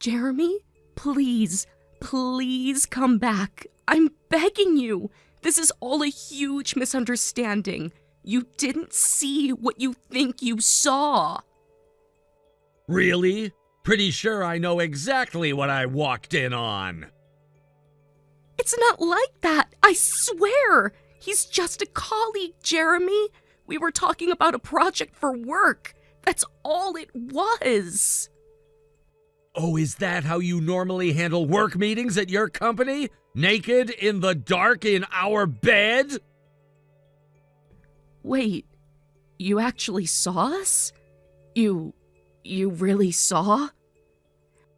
Jeremy, please, please come back. I'm begging you. This is all a huge misunderstanding. You didn't see what you think you saw. Really? Pretty sure I know exactly what I walked in on. It's not like that, I swear. He's just a colleague, Jeremy. We were talking about a project for work. That's all it was. Oh, is that how you normally handle work meetings at your company? Naked, in the dark, in our bed? Wait, you actually saw us? You really saw?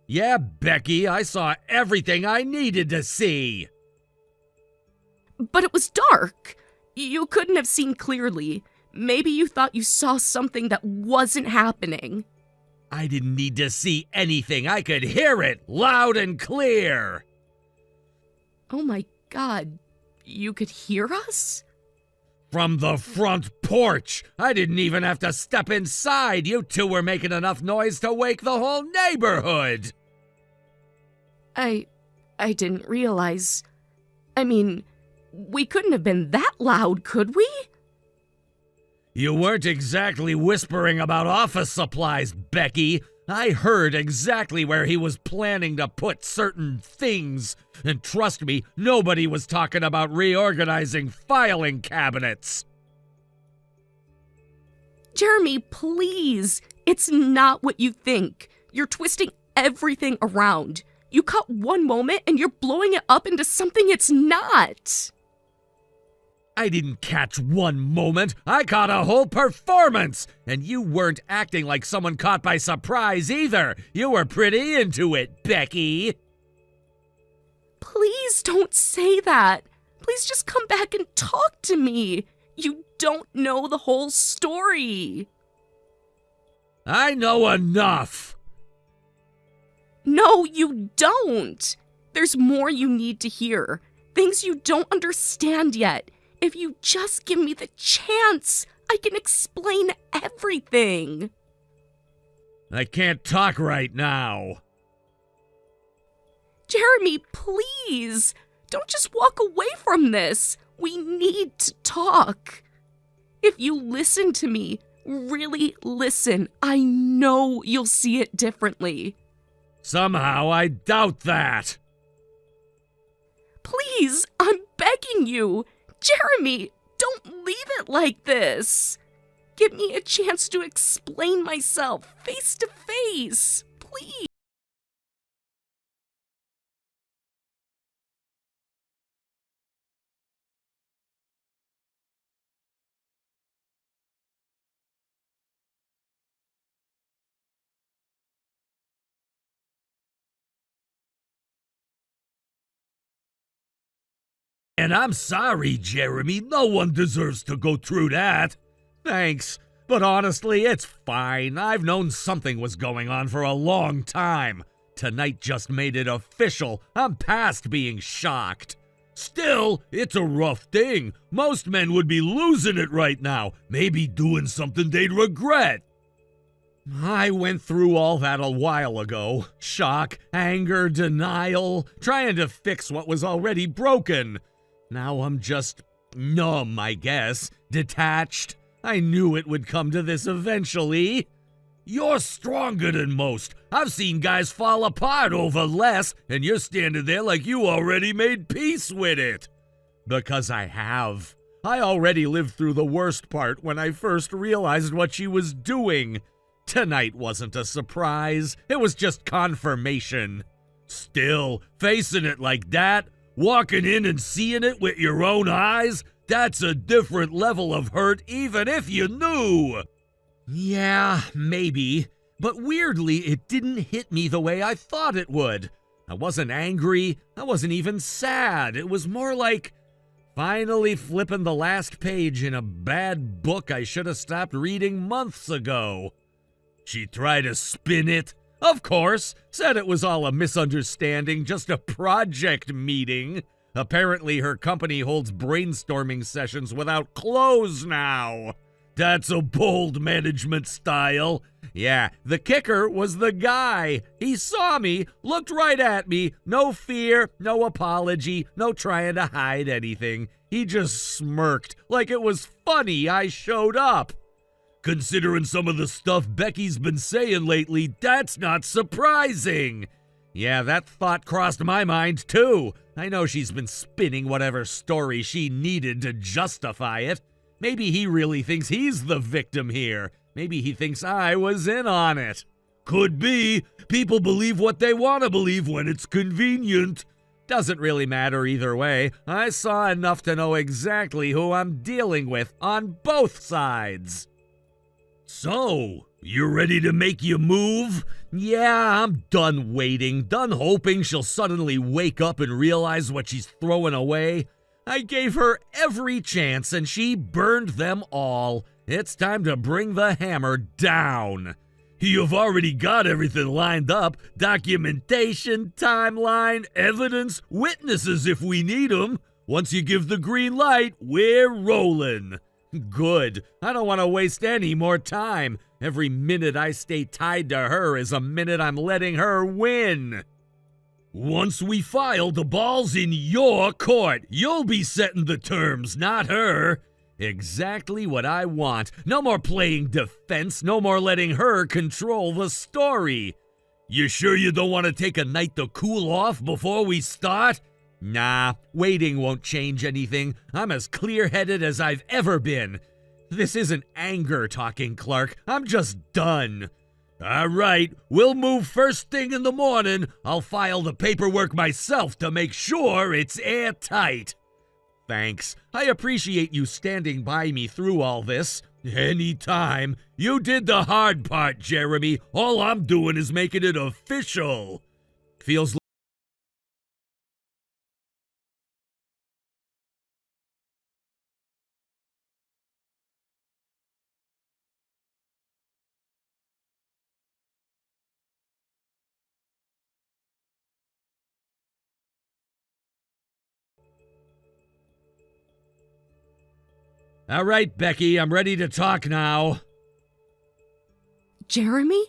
Yeah, Becky, I saw everything I needed to see. But it was dark. You couldn't have seen clearly. Maybe you thought you saw something that wasn't happening. I didn't need to see anything. I could hear it loud and clear. Oh my God, you could hear us? From the front porch. I didn't even have to step inside. You two were making enough noise to wake the whole neighborhood. I didn't realize. I mean, we couldn't have been that loud, could we? You weren't exactly whispering about office supplies, Becky. I heard exactly where he was planning to put certain things. And trust me, nobody was talking about reorganizing filing cabinets. Jeremy, please. It's not what you think. You're twisting everything around. You cut one moment and you're blowing it up into something it's not. I didn't catch one moment. I caught a whole performance. And you weren't acting like someone caught by surprise either. You were pretty into it, Becky. Please don't say that. Please just come back and talk to me. You don't know the whole story. I know enough. No, you don't. There's more you need to hear. Things you don't understand yet. If you just give me the chance, I can explain everything. I can't talk right now. Jeremy, please. Don't just walk away from this. We need to talk. If you listen to me, really listen, I know you'll see it differently. Somehow I doubt that. Please, I'm begging you. Jeremy, don't leave it like this. Give me a chance to explain myself face to face, please. And I'm sorry, Jeremy. No one deserves to go through that. Thanks. But honestly, it's fine. I've known something was going on for a long time. Tonight just made it official. I'm past being shocked. Still, it's a rough thing. Most men would be losing it right now. Maybe doing something they'd regret. I went through all that a while ago. Shock, anger, denial, trying to fix what was already broken. Now I'm just numb, I guess. Detached. I knew it would come to this eventually. You're stronger than most. I've seen guys fall apart over less, and you're standing there like you already made peace with it. Because I have. I already lived through the worst part when I first realized what she was doing. Tonight wasn't a surprise. It was just confirmation. Still, facing it like that, walking in and seeing it with your own eyes, that's a different level of hurt even if you knew. Yeah, maybe. But weirdly, it didn't hit me the way I thought it would. I wasn't angry. I wasn't even sad. It was more like finally flipping the last page in a bad book I should have stopped reading months ago. She tried to spin it. Of course, said it was all a misunderstanding, just a project meeting. Apparently her company holds brainstorming sessions without clothes now. That's a bold management style. Yeah, the kicker was the guy. He saw me, looked right at me, no fear, no apology, no trying to hide anything. He just smirked like it was funny I showed up. Considering some of the stuff Becky's been saying lately, that's not surprising. Yeah, that thought crossed my mind too. I know she's been spinning whatever story she needed to justify it. Maybe he really thinks he's the victim here. Maybe he thinks I was in on it. Could be. People believe what they want to believe when it's convenient. Doesn't really matter either way. I saw enough to know exactly who I'm dealing with on both sides. So, you ready to make your move? Yeah, I'm done waiting, done hoping she'll suddenly wake up and realize what she's throwing away. I gave her every chance and she burned them all. It's time to bring the hammer down. You've already got everything lined up. Documentation, timeline, evidence, witnesses if we need them. Once you give the green light, we're rolling. Good. I don't want to waste any more time. Every minute I stay tied to her is a minute I'm letting her win. Once we file, the ball's in your court. You'll be setting the terms, not her. Exactly what I want. No more playing defense, no more letting her control the story. You sure you don't want to take a night to cool off before we start? Nah, waiting won't change anything. I'm as clear-headed as I've ever been. This isn't anger talking, Clark. I'm just done. All right, we'll move first thing in the morning. I'll file the paperwork myself to make sure it's airtight. Thanks. I appreciate you standing by me through all this. Anytime. You did the hard part, Jeremy. All I'm doing is making it official. Feels like... All right, Becky, I'm ready to talk now. Jeremy?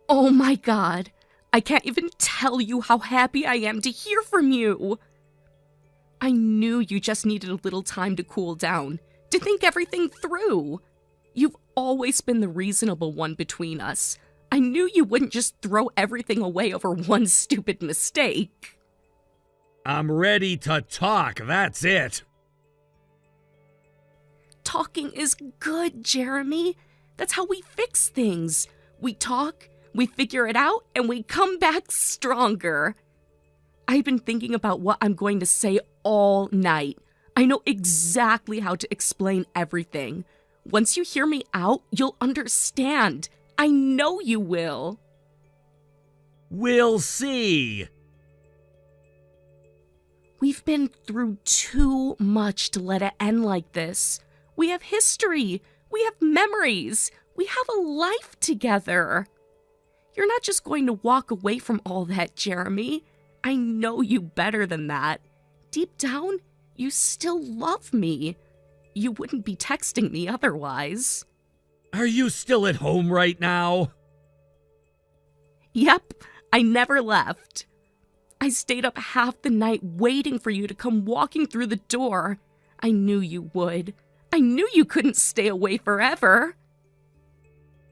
Oh my God. I can't even tell you how happy I am to hear from you. I knew you just needed a little time to cool down, to think everything through. You've always been the reasonable one between us. I knew you wouldn't just throw everything away over one stupid mistake. I'm ready to talk, that's it. Talking is good, Jeremy. That's how we fix things. We talk, we figure it out, and we come back stronger. I've been thinking about what I'm going to say all night. I know exactly how to explain everything. Once you hear me out, you'll understand. I know you will. We'll see. We've been through too much to let it end like this. We have history. We have memories. We have a life together. You're not just going to walk away from all that, Jeremy. I know you better than that. Deep down, you still love me. You wouldn't be texting me otherwise. Are you still at home right now? Yep, I never left. I stayed up half the night waiting for you to come walking through the door. I knew you would. I knew you couldn't stay away forever.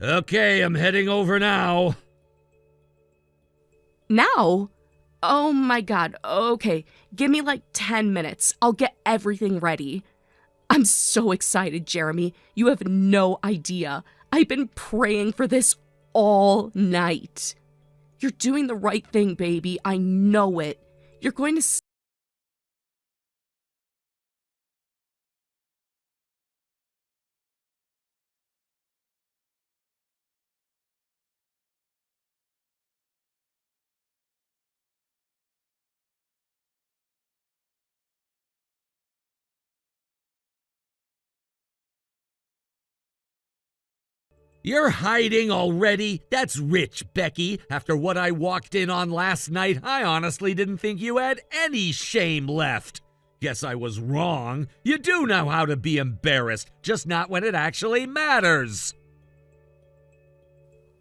Okay, I'm heading over now. Now? Oh my God, okay. Give me like 10 minutes. I'll get everything ready. I'm so excited, Jeremy. You have no idea. I've been praying for this all night. You're doing the right thing, baby. I know it. You're going to... You're hiding already? That's rich, Becky. After what I walked in on last night, I honestly didn't think you had any shame left. Guess I was wrong. You do know how to be embarrassed, just not when it actually matters.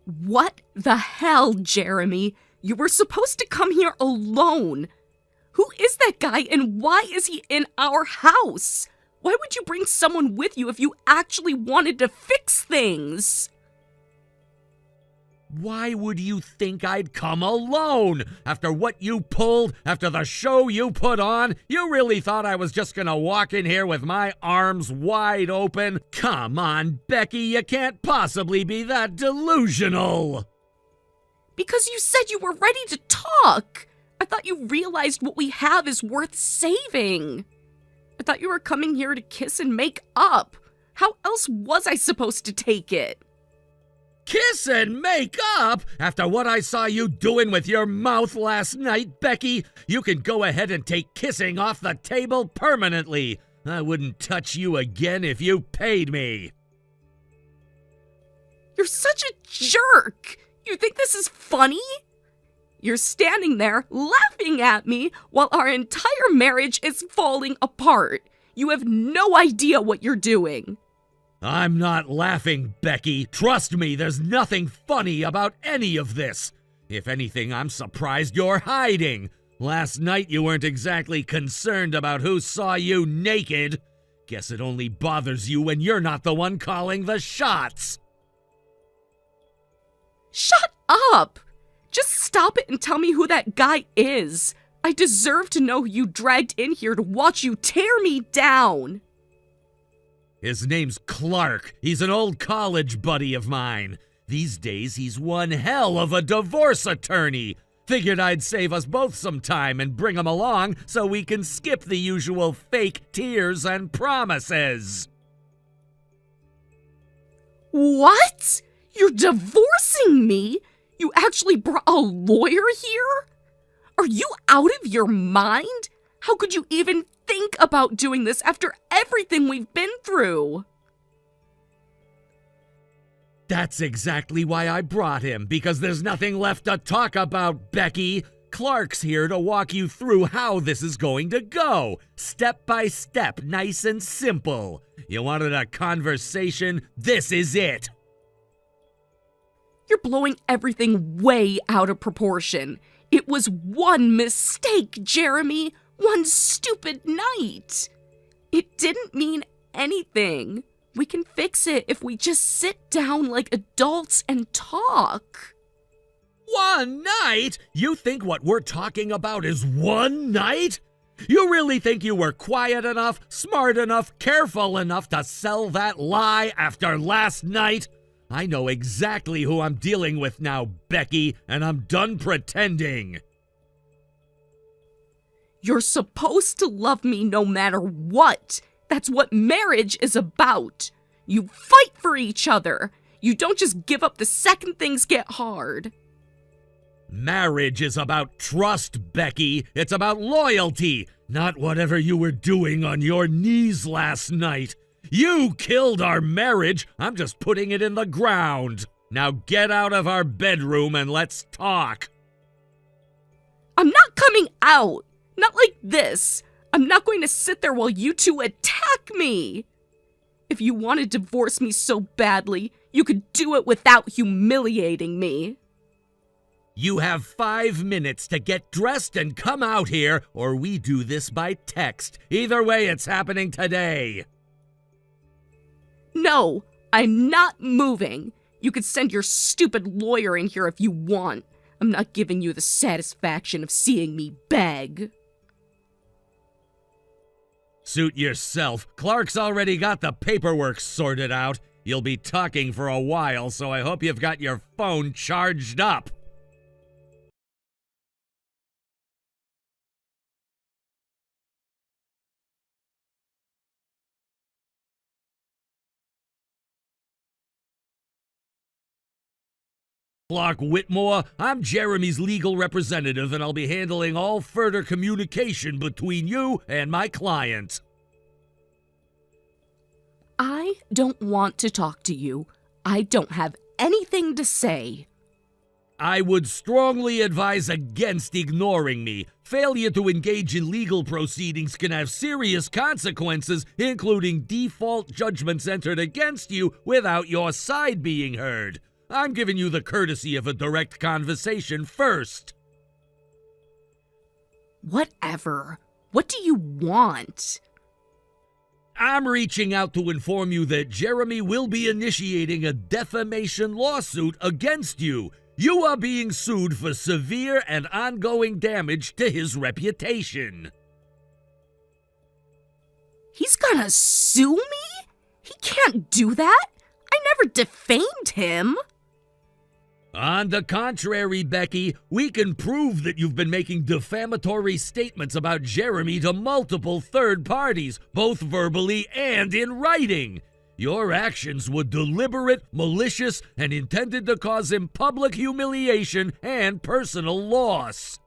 What the hell, Jeremy? You were supposed to come here alone. Who is that guy and why is he in our house? Why would you bring someone with you if you actually wanted to fix things? Why would you think I'd come alone? After what you pulled, after the show you put on, you really thought I was just gonna walk in here with my arms wide open? Come on, Becky, you can't possibly be that delusional. Because you said you were ready to talk. I thought you realized what we have is worth saving. I thought you were coming here to kiss and make up. How else was I supposed to take it? Kiss and make up? After what I saw you doing with your mouth last night, Becky, you can go ahead and take kissing off the table permanently. I wouldn't touch you again if you paid me. You're such a jerk. You think this is funny? You're standing there laughing at me while our entire marriage is falling apart. You have no idea what you're doing. I'm not laughing, Becky. Trust me, there's nothing funny about any of this. If anything, I'm surprised you're hiding. Last night you weren't exactly concerned about who saw you naked. Guess it only bothers you when you're not the one calling the shots. Shut up! Just stop it and tell me who that guy is. I deserve to know who you dragged in here to watch you tear me down. His name's Clark. He's an old college buddy of mine. These days, he's one hell of a divorce attorney. Figured I'd save us both some time and bring him along so we can skip the usual fake tears and promises. What? You're divorcing me? You actually brought a lawyer here? Are you out of your mind? How could you even think about doing this after everything we've been through? That's exactly why I brought him, because there's nothing left to talk about, Becky. Clark's here to walk you through how this is going to go. Step by step, nice and simple. You wanted a conversation? This is it. You're blowing everything way out of proportion. It was one mistake, Jeremy. One stupid night. It didn't mean anything. We can fix it if we just sit down like adults and talk. One night? You think what we're talking about is one night? You really think you were quiet enough, smart enough, careful enough to sell that lie after last night? I know exactly who I'm dealing with now, Becky, and I'm done pretending. You're supposed to love me no matter what. That's what marriage is about. You fight for each other. You don't just give up the second things get hard. Marriage is about trust, Becky. It's about loyalty, not whatever you were doing on your knees last night. You killed our marriage. I'm just putting it in the ground. Now get out of our bedroom and let's talk. I'm not coming out. Not like this. I'm not going to sit there while you two attack me. If you want to divorce me so badly, you could do it without humiliating me. You have 5 minutes to get dressed and come out here, or we do this by text. Either way, it's happening today. No, I'm not moving. You could send your stupid lawyer in here if you want. I'm not giving you the satisfaction of seeing me beg. Suit yourself. Clark's already got the paperwork sorted out. You'll be talking for a while, so I hope you've got your phone charged up. Clark Whitmore, I'm Jeremy's legal representative, and I'll be handling all further communication between you and my client. I don't want to talk to you. I don't have anything to say. I would strongly advise against ignoring me. Failure to engage in legal proceedings can have serious consequences, including default judgments entered against you without your side being heard. I'm giving you the courtesy of a direct conversation first. Whatever. What do you want? I'm reaching out to inform you that Jeremy will be initiating a defamation lawsuit against you. You are being sued for severe and ongoing damage to his reputation. He's gonna sue me? He can't do that. I never defamed him. On the contrary, Becky, we can prove that you've been making defamatory statements about Jeremy to multiple third parties, both verbally and in writing. Your actions were deliberate, malicious, and intended to cause him public humiliation and personal loss.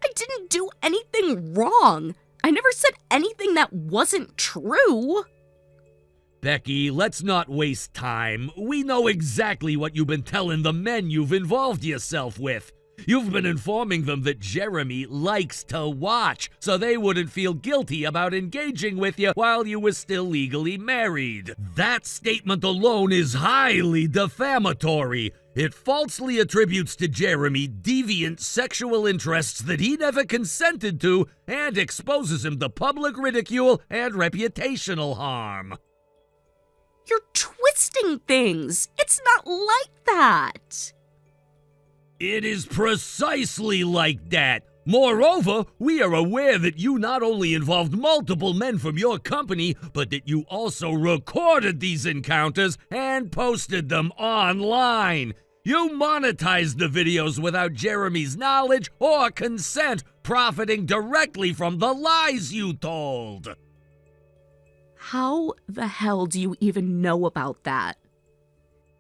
I didn't do anything wrong. I never said anything that wasn't true. Becky, let's not waste time. We know exactly what you've been telling the men you've involved yourself with. You've been informing them that Jeremy likes to watch, so they wouldn't feel guilty about engaging with you while you were still legally married. That statement alone is highly defamatory. It falsely attributes to Jeremy deviant sexual interests that he never consented to and exposes him to public ridicule and reputational harm. You're twisting things. It's not like that. It is precisely like that. Moreover, we are aware that you not only involved multiple men from your company, but that you also recorded these encounters and posted them online. You monetized the videos without Jeremy's knowledge or consent, profiting directly from the lies you told. How the hell do you even know about that?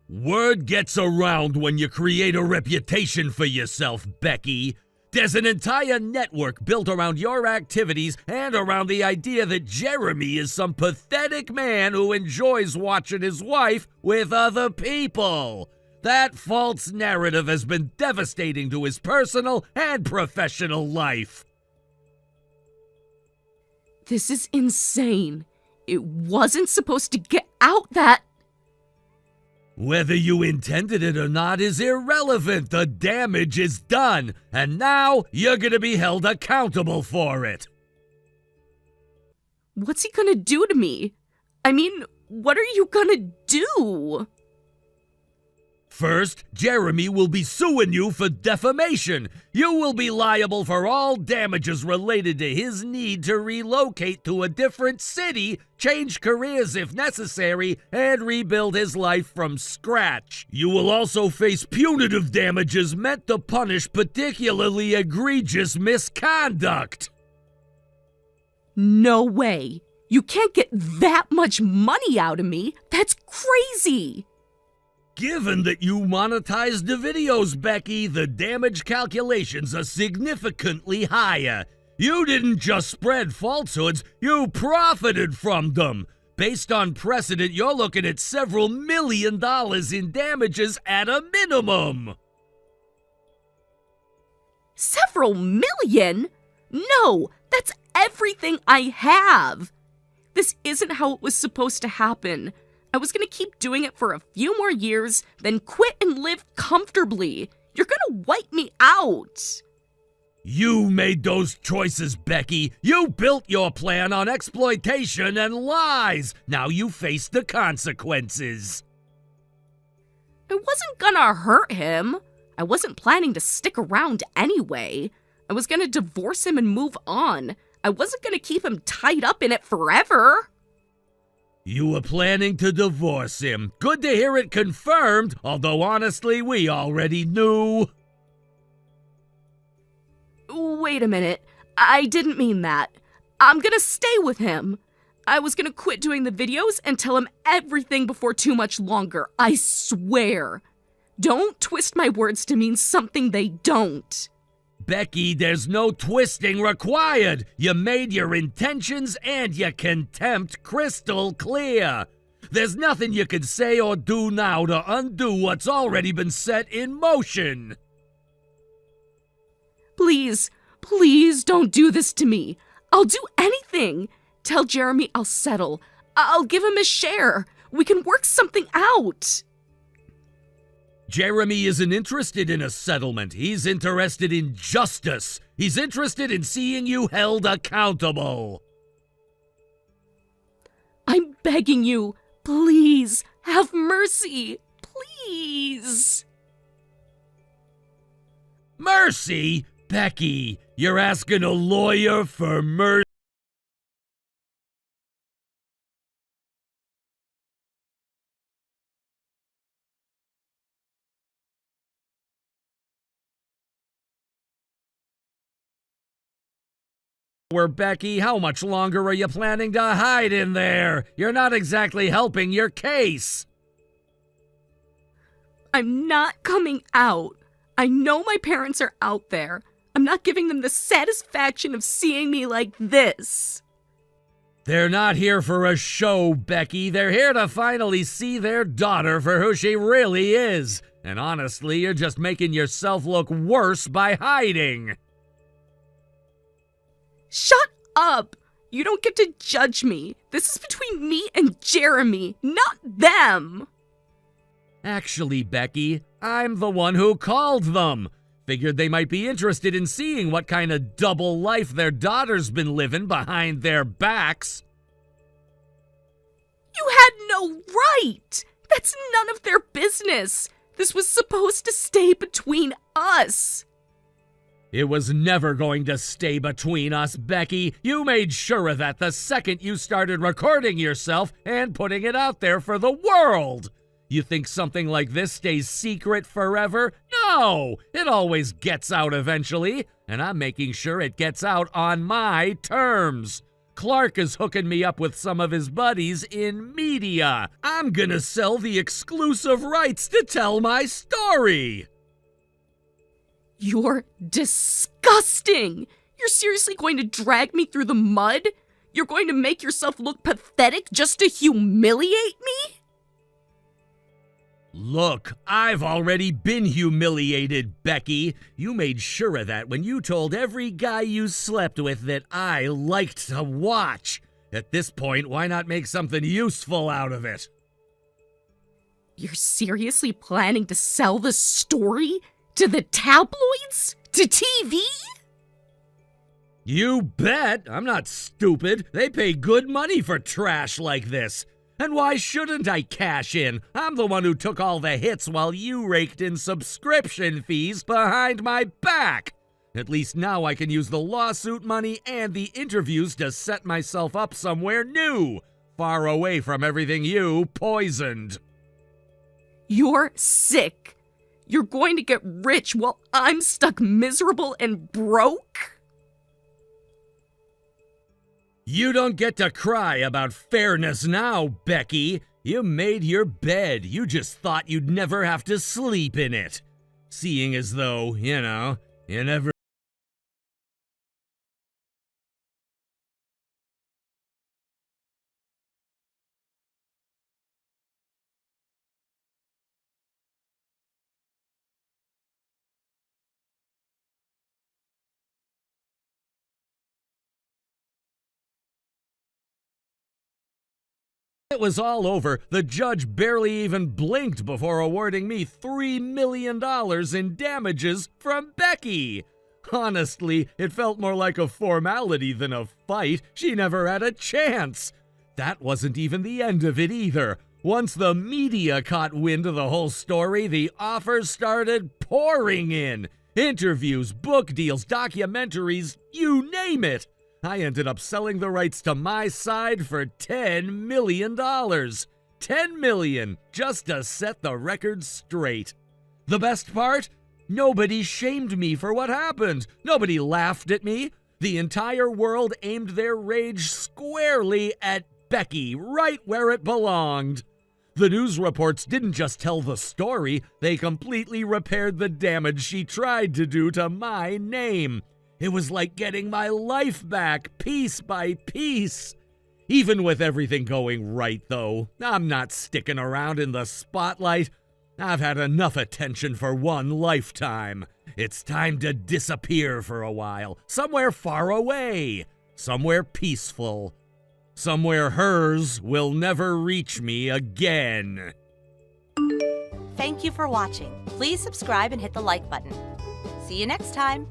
Word gets around when you create a reputation for yourself, Becky. There's an entire network built around your activities and around the idea that Jeremy is some pathetic man who enjoys watching his wife with other people. That false narrative has been devastating to his personal and professional life. This is insane. It wasn't supposed to get out that... Whether you intended it or not is irrelevant. The damage is done, and now you're gonna be held accountable for it. What's he gonna do to me? I mean, what are you gonna do? First, Jeremy will be suing you for defamation. You will be liable for all damages related to his need to relocate to a different city, change careers if necessary, and rebuild his life from scratch. You will also face punitive damages meant to punish particularly egregious misconduct. No way. You can't get that much money out of me. That's crazy. Given that you monetized the videos, Becky, the damage calculations are significantly higher. You didn't just spread falsehoods, you profited from them. Based on precedent, you're looking at several $1 million in damages at a minimum. Several million? No, that's everything I have. This isn't how it was supposed to happen. I was gonna keep doing it for a few more years, then quit and live comfortably. You're gonna wipe me out. You made those choices, Becky. You built your plan on exploitation and lies. Now you face the consequences. I wasn't gonna hurt him. I wasn't planning to stick around anyway. I was gonna divorce him and move on. I wasn't gonna keep him tied up in it forever. You were planning to divorce him. Good to hear it confirmed, although honestly, we already knew. Wait a minute. I didn't mean that. I'm gonna stay with him. I was gonna quit doing the videos and tell him everything before too much longer. I swear. Don't twist my words to mean something they don't. Becky, there's no twisting required. You made your intentions and your contempt crystal clear. There's nothing you can say or do now to undo what's already been set in motion. Please, please don't do this to me. I'll do anything. Tell Jeremy I'll settle. I'll give him a share. We can work something out. Jeremy isn't interested in a settlement. He's interested in justice. He's interested in seeing you held accountable. I'm begging you, please, have mercy. Please. Mercy? Becky, you're asking a lawyer for mercy? Becky, how much longer are you planning to hide in there? You're not exactly helping your case. I'm not coming out. I know my parents are out there. I'm not giving them the satisfaction of seeing me like this. They're not here for a show, Becky. They're here to finally see their daughter for who she really is. And honestly, you're just making yourself look worse by hiding. Shut up! You don't get to judge me. This is between me and Jeremy, not them. Actually, Becky, I'm the one who called them. Figured they might be interested in seeing what kind of double life their daughter's been living behind their backs. You had no right! That's none of their business. This was supposed to stay between us. It was never going to stay between us, Becky. You made sure of that the second you started recording yourself and putting it out there for the world. You think something like this stays secret forever? No! It always gets out eventually, and I'm making sure it gets out on my terms. Clark is hooking me up with some of his buddies in media. I'm gonna sell the exclusive rights to tell my story. You're disgusting! You're seriously going to drag me through the mud? You're going to make yourself look pathetic just to humiliate me? Look, I've already been humiliated, Becky. You made sure of that when you told every guy you slept with that I liked to watch. At this point, why not make something useful out of it? You're seriously planning to sell the story? To the tabloids? To TV? You bet! I'm not stupid. They pay good money for trash like this. And why shouldn't I cash in? I'm the one who took all the hits while you raked in subscription fees behind my back. At least now I can use the lawsuit money and the interviews to set myself up somewhere new, far away from everything you poisoned. You're sick. You're going to get rich while I'm stuck miserable and broke? You don't get to cry about fairness now, Becky. You made your bed. You just thought you'd never have to sleep in it. Seeing as though, you never... It was all over. The judge barely even blinked before awarding me $3 million in damages from Becky. Honestly, it felt more like a formality than a fight. She never had a chance. That wasn't even the end of it either. Once the media caught wind of the whole story, the offers started pouring in. Interviews, book deals, documentaries, you name it. I ended up selling the rights to my side for $10 million. $10 million, just to set the record straight. The best part? Nobody shamed me for what happened. Nobody laughed at me. The entire world aimed their rage squarely at Becky, right where it belonged. The news reports didn't just tell the story, they completely repaired the damage she tried to do to my name. It was like getting my life back, piece by piece. Even with everything going right, though, I'm not sticking around in the spotlight. I've had enough attention for one lifetime. It's time to disappear for a while, somewhere far away, somewhere peaceful, somewhere hers will never reach me again. Thank you for watching. Please subscribe and hit the like button. See you next time.